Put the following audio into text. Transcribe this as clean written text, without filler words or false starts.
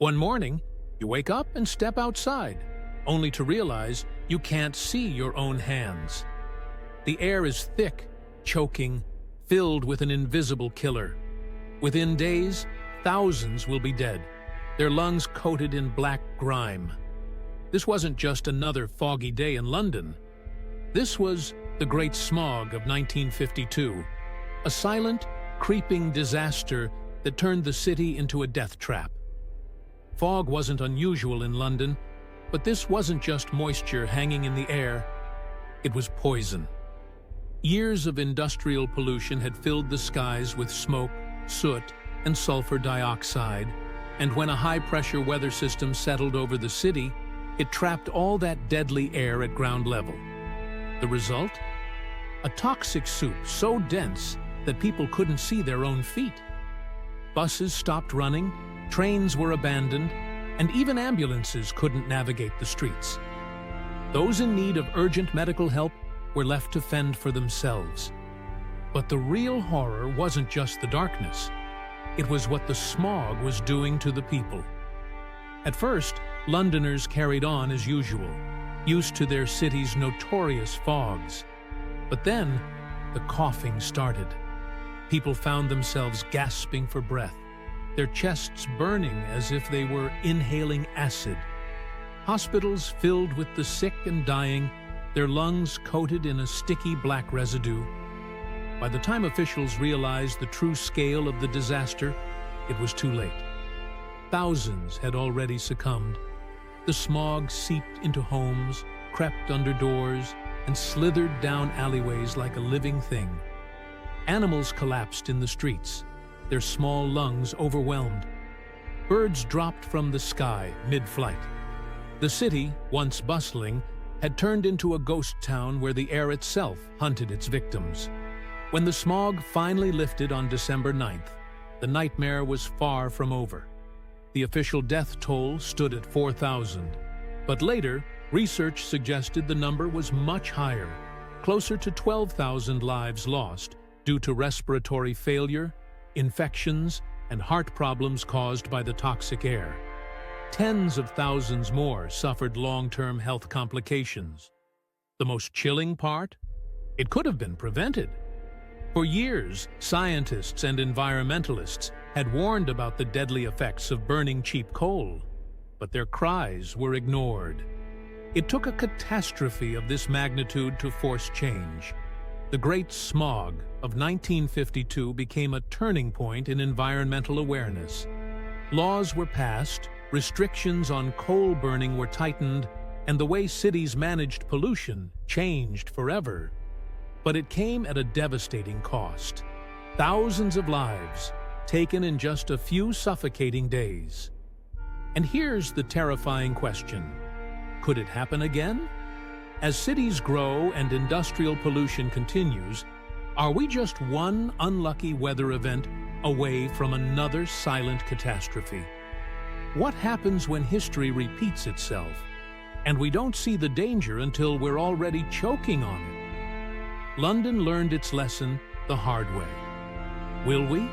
One morning, you wake up and step outside, only to realize you can't see your own hands. The air is thick, choking, filled with an invisible killer. Within days, thousands will be dead, their lungs coated in black grime. This wasn't just another foggy day in London. This was the Great Smog of 1952, a silent, creeping disaster that turned the city into a death trap. Fog wasn't unusual in London, but this wasn't just moisture hanging in the air. It was poison. Years of industrial pollution had filled the skies with smoke, soot, and sulfur dioxide, and when a high-pressure weather system settled over the city, it trapped all that deadly air at ground level. The result? A toxic soup so dense that people couldn't see their own feet. Buses stopped running, trains were abandoned, and even ambulances couldn't navigate the streets. Those in need of urgent medical help were left to fend for themselves. But the real horror wasn't just the darkness. It was what the smog was doing to the people. At first, Londoners carried on as usual, used to their city's notorious fogs. But then, the coughing started. People found themselves gasping for breath, their chests burning as if they were inhaling acid. Hospitals filled with the sick and dying, their lungs coated in a sticky black residue. By the time officials realized the true scale of the disaster, it was too late. Thousands had already succumbed. The smog seeped into homes, crept under doors, and slithered down alleyways like a living thing. Animals collapsed in the streets, their small lungs overwhelmed. Birds dropped from the sky mid-flight. The city, once bustling, had turned into a ghost town where the air itself hunted its victims. When the smog finally lifted on December 9th, the nightmare was far from over. The official death toll stood at 4,000, but later, research suggested the number was much higher, closer to 12,000 lives lost due to respiratory failure, infections, and heart problems caused by the toxic air. Tens of thousands more suffered long-term health complications. The most chilling part? It could have been prevented. For years, scientists and environmentalists had warned about the deadly effects of burning cheap coal, but their cries were ignored. It took a catastrophe of this magnitude to force change. The Great Smog of 1952 became a turning point in environmental awareness. Laws were passed, restrictions on coal burning were tightened, and the way cities managed pollution changed forever. But it came at a devastating cost. Thousands of lives, taken in just a few suffocating days. And here's the terrifying question. Could it happen again? As cities grow and industrial pollution continues, are we just one unlucky weather event away from another silent catastrophe? What happens when history repeats itself, and we don't see the danger until we're already choking on it? London learned its lesson the hard way. Will we?